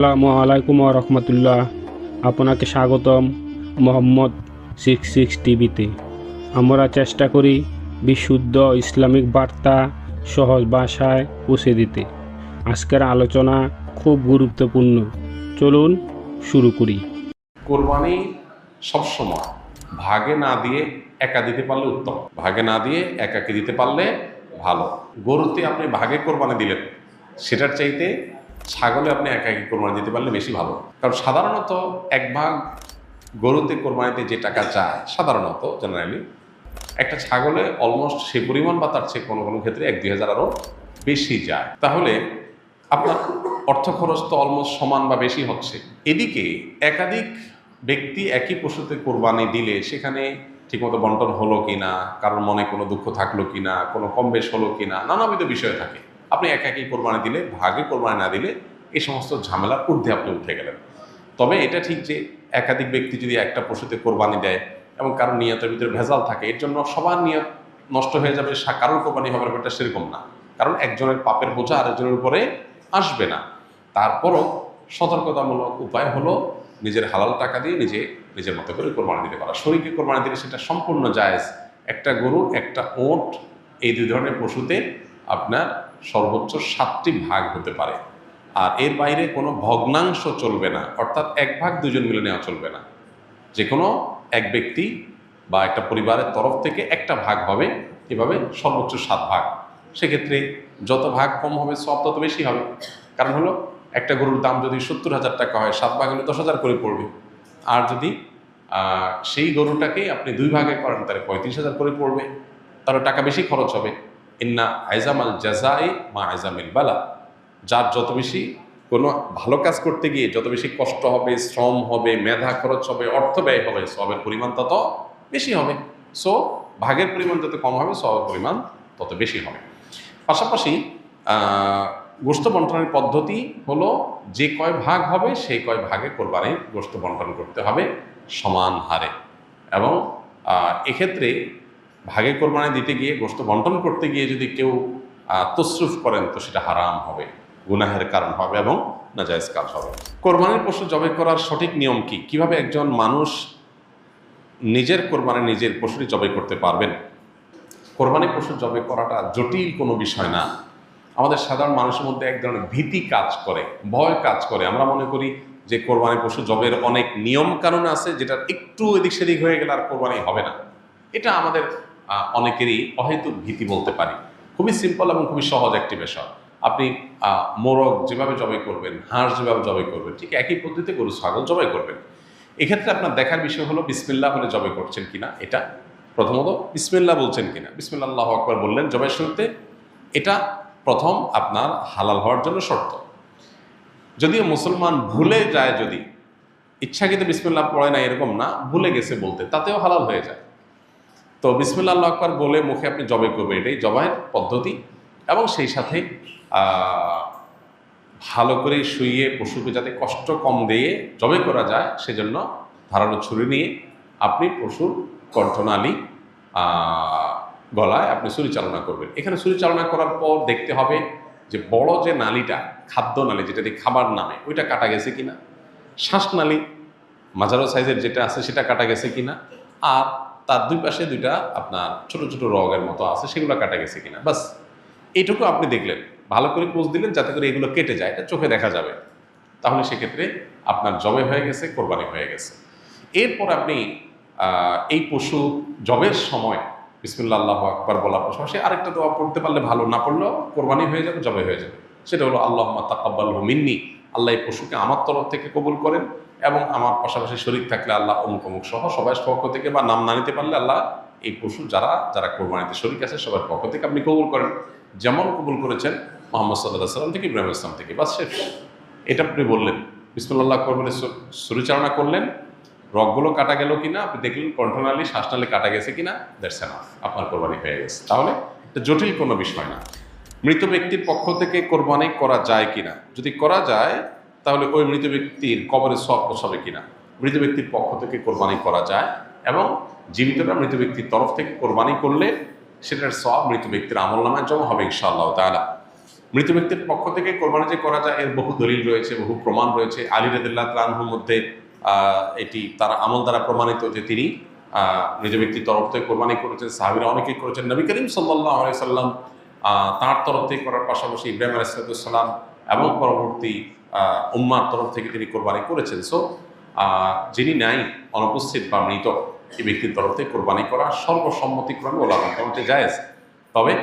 আসসালামু আলাইকুম রহমতুল্লাহ। আপনাকে স্বাগতম মোহাম্মদ 66 টিভিতে। আমরা চেষ্টা করি বিশুদ্ধ ইসলামিক বার্তা সহজ ভাষায় পৌঁছে দিতে। আজকের আলোচনা খুব গুরুত্বপূর্ণ, চলুন শুরু করি। কোরবানি সবসময় ভাগে না দিয়ে একা দিতে পারলে উত্তম, ভাগে না দিয়ে একাকে দিতে পারলে ভালো। গরুতে আপনি ভাগে কোরবানি দিলেন, সেটার চাইতে ছাগলে আপনি একাকি কোরবানি দিতে পারলে বেশি ভালো। কারণ সাধারণত এক ভাগ গরুতে কোরবানিতে যে টাকা যায়, সাধারণত জেনারেলি একটা ছাগলে অলমোস্ট সে পরিমাণ বা তার চেয়ে কোনো কোনো ক্ষেত্রে 1-2 হাজার আরও বেশি যায়। তাহলে আপনার অর্থ খরচ তো অলমোস্ট সমান বা বেশি হচ্ছে। এদিকে একাধিক ব্যক্তি একই পশুতে কোরবানি দিলে সেখানে ঠিকমতো বন্টন হলো কিনা, কারোর মনে কোনো দুঃখ থাকলো কিনা, কোনো কম বেশ হলো কিনা, নানাবিধ বিষয় থাকে। আপনি একাকি কোরবানি দিলে, ভাগে কোরবানি না দিলে এই সমস্ত ঝামেলার ঊর্ধ্বে আপনি উঠে গেলেন। তবে এটা ঠিক যে একাধিক ব্যক্তি যদি একটা পশুতে কোরবানি দেয় এবং কারোর নিয়তের ভিতরে ভেজাল থাকে, এর জন্য সবার নিয়ত নষ্ট হয়ে যাবে, কারোর কোরবানি হবে না, এটা সেরকম না। কারণ একজনের পাপের বোঝা আরেকজনের উপরে আসবে না। তারপরও সতর্কতামূলক উপায় হলো নিজের হালাল টাকা দিয়ে নিজের মতো করে কোরবানি দিতে পারা। শরীকে কোরবানি দিলে সেটা সম্পূর্ণ জায়েজ। একটা গরু, একটা ওঁট, এই দুই ধরনের পশুতে আপনার সর্বোচ্চ 7টি ভাগ হতে পারে। আর এর বাইরে কোনো ভগ্নাংশ চলবে না, অর্থাৎ এক ভাগ দুজন মিলে নেওয়া চলবে না। যে কোনো এক ব্যক্তি বা একটা পরিবারের তরফ থেকে একটা ভাগ হবে, এভাবে সর্বোচ্চ 7 ভাগ। সেক্ষেত্রে যত ভাগ কম হবে সব তত বেশি হবে। কারণ হলো একটা গরুর দাম যদি 70,000 টাকা হয়, 7 ভাগ হলে 10,000 করে পড়বে। আর যদি সেই গরুটাকেই আপনি 2 ভাগে করেন তাহলে 35,000 করে পড়বে, তাহলে টাকা বেশি খরচ হবে। ইন্না আইজামাল জাজাই মা আইজামিল বালা। যার যত বেশি কোনো ভালো কাজ করতে গিয়ে যত বেশি কষ্ট হবে, শ্রম হবে, মেধা খরচ হবে, অর্থ ব্যয় হবে, সবের পরিমাণ তত বেশি হবে। সো ভাগের পরিমাণ যত কম হবে, সবের পরিমাণ তত বেশি হবে। পাশাপাশি গোশত বন্টনের পদ্ধতি হলো যে কয় ভাগ হবে সেই কয় ভাগে কোরবানির গোশত বন্টন করতে হবে সমান হারে। এবং এক্ষেত্রে ভাগে কোরবানি দিতে গিয়ে গোশত বন্টন করতে গিয়ে যদি কেউ তসরুফ করেন তো সেটা হারাম হবে, গুনাহের কারণ হবে এবং নাজায়েজ কাজ হবে। কোরবানির পশু জবাই করার সঠিক নিয়ম কি? কিভাবে একজন মানুষ নিজের কোরবানি নিজের পশুটি জবাই করতে পারবেন? কোরবানি পশু জবাই করাটা জটিল কোনো বিষয় না। আমাদের সাধারণ মানুষের মধ্যে এক ধরনের ভীতি কাজ করে, ভয় কাজ করে। আমরা মনে করি যে কোরবানি পশু জবের অনেক নিয়ম কানুন আছে, যেটা একটু এদিক সেদিক হয়ে গেলে আর কোরবানি হবে না। এটা আমাদের অনেকেরই অহেতুক ভীতি বলতে পারি। খুবই সিম্পল এবং খুবই সহজ একটি বিষয়। আপনি মোরগ যেভাবে জবাই করবেন, হাঁস যেভাবে জবাই করবেন, ঠিক একই পদ্ধতিতে গরু ছাগল জবাই করবেন। এক্ষেত্রে আপনার দেখার বিষয় হলো বিসমিল্লাহ বলে জবাই করছেন কিনা। এটা প্রথমত বিসমিল্লাহ বলছেন কিনা। বিসমিল্লাহ আল্লাহু আকবার বললেন জবাই শুরুতে, এটা প্রথম আপনার হালাল হওয়ার জন্য শর্ত। যদিও মুসলমান ভুলে যায়, যদি ইচ্ছাকৃত বিসমিল্লাহ পড়ে না এরকম না, ভুলে গেছে বলতে, তাতেও হালাল হয়ে যায়। তো বিসমিল্লাহ আল্লাহু আকবার বলে মুখে আপনি জবাই করবেন, এটাই জবাইয়ের পদ্ধতি। এবং সেই সাথে ভালো করে শুইয়ে পশুকে যাতে কষ্ট কম দিয়ে জবাই করা যায় সেজন্য ধারালো ছুরি নিয়ে আপনি পশুর কণ্ঠনালী গলায় আপনি ছুরি চালনা করবেন। এখানে ছুরি চালনা করার পর দেখতে হবে যে বড় যে নালীটা, খাদ্য নালী যেটা দিয়ে খাবার নামে, ওইটা কাটা গেছে কিনা। শ্বাসনালী মাঝারো সাইজের যেটা আছে সেটা কাটা গেছে কিনা। আর তার দুই পাশে দুইটা আপনার ছোট ছোট রগের মতো আছে, সেগুলো কাটা গেছে কিনা। বাস এইটুকু আপনি দেখলেন, ভালো করে পোজ দিলেন যাতে করে এগুলো কেটে যায়, এটা চোখে দেখা যাবে। তাহলে সেক্ষেত্রে আপনার জবে হয়ে গেছে, কোরবানি হয়ে গেছে। এরপর আপনি এই পশু জবের সময় বিসমিল্লাহ আল্লাহু আকবার বলার পাশাপাশি আরেকটা দোয়া পড়তে পারলে ভালো, না পড়লেও কোরবানি হয়ে যাবে, জবে হয়ে যাবে। সেটা হলো আল্লাহুম্মা তাকাব্বালহু মিন্নি, আল্লাহ এই পশুকে আমার তরফ থেকে কবুল করেন, এবং আমার পাশাপাশি শরীক থাকলে আল্লাহ অমুক অমুক সহ সবাই পক্ষ থেকে, বা নাম না নিতে পারলে আল্লাহ এই পশু যারা যারা কোরবানিতে শরীক আছে সবার পক্ষ থেকে আপনি কবুল করেন, যেমন কবুল করেছেন মুহাম্মদ সাল্লাল্লাহু আলাইহি সাল্লাম থেকে ইব্রাহিম ইসলাম থেকে। বাস শেষ। এটা আপনি বললেন, বিসমিল্লাহ আকবার বলে ছুরিচালনা করলেন, রগগুলো কাটা গেল কিনা আপনি দেখলেন, কণ্ঠনালী শ্বাসনালী কাটা গেছে কিনা, দ্যাটস এনাফ, আপনার কোরবানি হয়ে গেছে। তাহলে এটা জটিল কোনো বিষয় না। মৃত ব্যক্তির পক্ষ থেকে কোরবানি করা যায় কিনা? যদি করা যায় তাহলে ওই মৃত ব্যক্তির কবরে সওয়াব পৌঁছাবে কিনা। মৃত ব্যক্তির পক্ষ থেকে কোরবানি করা যায়, এবং জীবিতরা মৃত ব্যক্তির তরফ থেকে কোরবানি করলে সেটার সওয়াব মৃত ব্যক্তির আমলনামায় জমা হবে ইনশাআল্লাহ তাআলা। মৃত ব্যক্তির পক্ষ থেকে কোরবানি যে করা যায় এর বহু দলিল রয়েছে, বহু প্রমাণ রয়েছে। আলী রাদিয়াল্লাহু তাআলা আনহুর মধ্যে এটি তার আমল দ্বারা প্রমাণিত যে তিনি নিজ ব্যক্তির তরফ থেকে কোরবানি করেছেন, সাহাবীরা অনেকেই করেছেন। নবী করিম সাল্লাল্লাহু আলাইহি সাল্লাম তার তরফ থেকে করার পাশাপাশি ইব্রাহিম আলাইহিস সালাম এবং পরবর্তী উম্মার তরফ থেকে তিনি কোরবানি করেছেন। সো যিনি নাই, অনুপস্থিত বা মৃত, এই ব্যক্তির তরফ থেকে কোরবানি করা সর্বসম্মতিক্রমে ওলামা কেরামের জায়েজ। তবে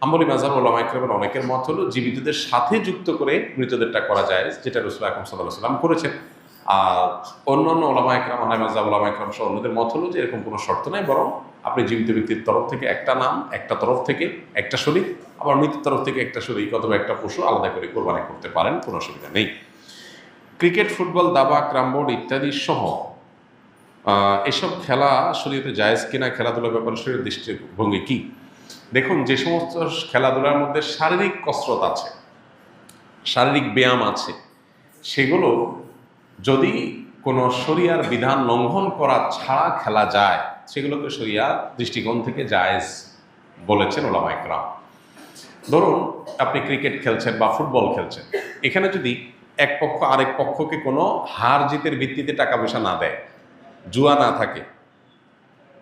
হাম্বলী মাযহাব ওলামা কেরামের অনেকের মত হলো জীবিতদের সাথে যুক্ত করে মৃতদেরটা করা যায়, যেটা রাসূল আকরাম সাল্লাল্লাহু আলাইহি ওয়াসাল্লাম করেছেন। আর অন্যান্য ওলামা একরাম, হানাফি মাযহাব ওলামা একরাম সহ অন্যদের মত হলো যে এরকম কোনো শর্ত নাই, বরং আপনি জীবিত ব্যক্তির তরফ থেকে একটা নাম, একটা তরফ থেকে একটা শরীক, আবার মৃতের তরফ থেকে একটা শরীক অথবা একটা পশু আলাদা করে কোরবানি করতে পারেন, কোনো অসুবিধা নেই। ক্রিকেট, ফুটবল, দাবা, ক্যারমবোর্ড ইত্যাদি সহ এসব খেলা শরীয়তে জায়েজ কিনা, খেলাধুলার ব্যাপারে শরীরের দৃষ্টিভঙ্গি কি? দেখুন, যে সমস্ত খেলাধুলার মধ্যে শারীরিক কসরত আছে, শারীরিক ব্যায়াম আছে, সেগুলো যদি কোনো শরিয়ার বিধান লঙ্ঘন করা ছাড়া খেলা যায়, সেগুলোকে শরিয়ার দৃষ্টিকোণ থেকে জায়েজ বলেছেন ওলামায়ে কেরাম। ধরুন আপনি ক্রিকেট খেলছেন বা ফুটবল খেলছেন, এখানে যদি এক পক্ষ আরেক পক্ষকে কোনো হার জিতের ভিত্তিতে টাকা পয়সা না দেয়, জুয়া না থাকে,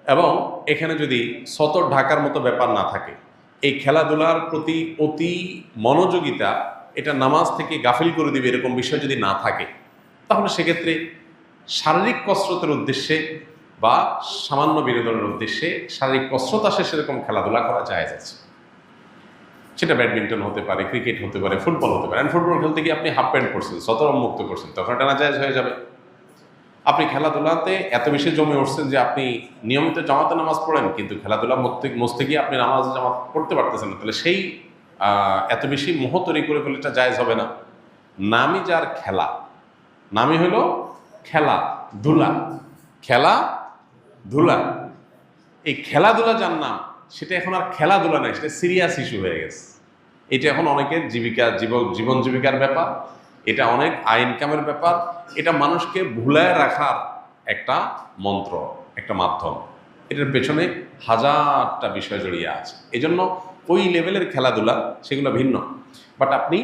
এবং এখানে যদি সতর ঢাকার মতো ব্যাপার না থাকে, এই খেলাধুলার প্রতি অতি মনোযোগিতা এটা নামাজ থেকে গাফিল করে দিবে এরকম বিষয় যদি না থাকে, তাহলে সেক্ষেত্রে শারীরিক কসরতের উদ্দেশ্যে বা সামান্য বিনোদনের উদ্দেশ্যে শারীরিক কসরত আসে সেরকম খেলাধুলা করা জায়েজ আছে। সেটা ব্যাডমিন্টন হতে পারে, ক্রিকেট হতে পারে, ফুটবল হতে পারে। ফুটবল খেলতে গিয়ে আপনি হাফ প্যান্ট পরছেন, সতরম মুক্ত করছেন, তখন এটা নাজায়েজ হয়ে যাবে। আপনি খেলাধুলাতে এত বেশি জমে উঠছেন যে আপনি নিয়মিত জামাতে নামাজ পড়েন, কিন্তু খেলাধুলা মস্তে গিয়ে আপনি নামাজ জামাত পড়তে পারতেছেন না, তাহলে সেই এত বেশি মোহ তৈরি করে ফেলে এটা জায়েজ হবে না। নামই যার খেলা, নামই হলো খেলাধুলা, খেলাধুলা। এই খেলাধুলা যার নাম, সেটা এখন আর খেলাধুলা নাই, সেটা সিরিয়াস ইস্যু হয়ে গেছে। এটা এখন অনেকের জীবন জীবিকার ব্যাপার, এটা অনেক ইনকামের ব্যাপার, এটা মানুষকে ভুলায় রাখার একটা মন্ত্র, একটা মাধ্যম। এটার পেছনে হাজারটা বিষয় জড়িয়ে আছে। এজন্য ওই লেভেলের খেলাধুলা সেগুলো ভিন্ন। বাট আপনি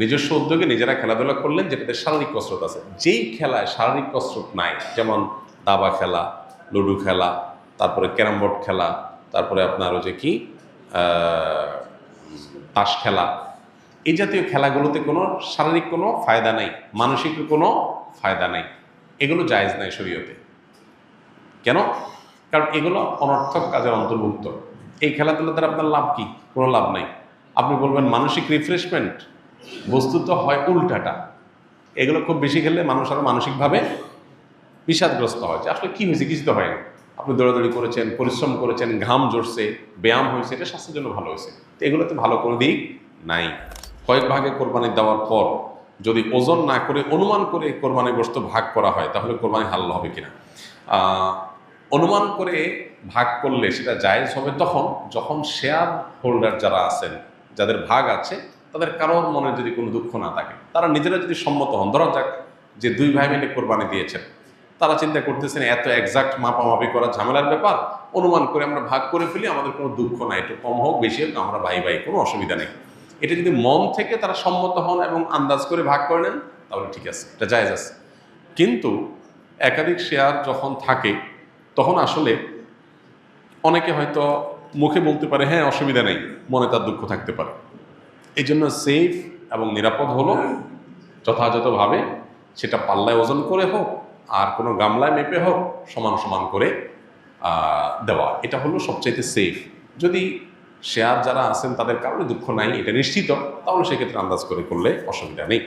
নিজস্ব উদ্যোগে নিজেরা খেলাধুলা করলেন যেটাতে শারীরিক কসরত আছে। যেই খেলায় শারীরিক কসরত নাই, যেমন দাবা খেলা, লুডো খেলা, তারপরে ক্যারাম বোর্ড খেলা, তারপরে আপনার ওই যে কি তাস খেলা, এই জাতীয় খেলাগুলোতে কোনো শারীরিক কোনো ফায়দা নাই, মানসিক কোনো ফায়দা নাই, এগুলো জায়েজ নাই শরীয়তে। কেন? কারণ এগুলো অনর্থক কাজের অন্তর্ভুক্ত। এই খেলাধুলা দ্বারা আপনার লাভ কি? কোনো লাভ নাই। আপনি বলবেন মানসিক রিফ্রেশমেন্ট, বস্তুত হয় উল্টাটা। এগুলো খুব বেশি খেললে মানুষ আরও মানসিকভাবে বিষাদগ্রস্ত হয়, যে আসলে কী হয়েছে, কিছু তো হয়নি। আপনি দৌড়াদৌড়ি করেছেন, পরিশ্রম করেছেন, ঘাম ঝরছে, ব্যায়াম হয়েছে, এটা স্বাস্থ্যের জন্য ভালো হয়েছে। তো এগুলোতে ভালো কোনো দিক নাই। কয়েক ভাগে কোরবানি দেওয়ার পর যদি ওজন না করে অনুমান করে কোরবানি গোশত ভাগ করা হয়, তাহলে কোরবানি হালাল হবে কিনা? অনুমান করে ভাগ করলে সেটা জায়েজ হবে তখন যখন শেয়ার হোল্ডার যারা আছেন, যাদের ভাগ আছে, তাদের কারোর মনে যদি কোনো দুঃখ না থাকে, তারা নিজেরা যদি সম্মত হন। ধরা যাক যে দুই ভাই মিলে কোরবানি দিয়েছেন, তারা চিন্তা করতেছেন এত এক্সাক্ট মাপামাপি করা ঝামেলার ব্যাপার, অনুমান করে আমরা ভাগ করে ফেলি, আমাদের কোনো দুঃখ নাই, একটু কম হোক বেশি হোক আমরা ভাই ভাই, কোনো অসুবিধা নেই। এটা যদি মন থেকে তারা সম্মত হন এবং আন্দাজ করে ভাগ করে নেন, তাহলে ঠিক আছে, এটা জায়েজ আছে। কিন্তু একাধিক শেয়ার যখন থাকে, তখন আসলে অনেকে হয়তো মুখে বলতে পারে হ্যাঁ অসুবিধা নেই, মনে তার দুঃখ থাকতে পারে। এই জন্য সেফ এবং নিরাপদ হলো যথাযথভাবে সেটা পাল্লায় ওজন করে হোক আর কোনো গামলায় মেপে হোক, সমান সমান করে দেওয়া, এটা হলো সবচাইতে সেফ। যদি শেয়ার যারা আছেন তাদের কারণে দুঃখ নাই, এটা নিশ্চিত, তাহলে সেক্ষেত্রে আন্দাজ করে করলে অসুবিধা নেই।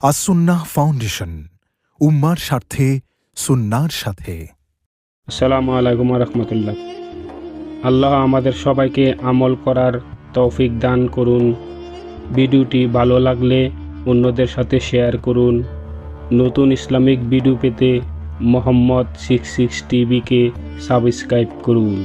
আস-সুন্নাহ ফাউন্ডেশন, উম্মার স্বার্থে, সুন্নাহর সাথে। আসসালামু আলাইকুম রহমতুল্লাহ। আল্লাহ আমাদের সবাইকে আমল করার তৌফিক দান করুন। ভিডিওটি ভালো লাগলে অন্যদের সাথে শেয়ার করুন। নতুন ইসলামিক ভিডিও পেতে মোহাম্মদ 66 টিভিকে সাবস্ক্রাইব করুন।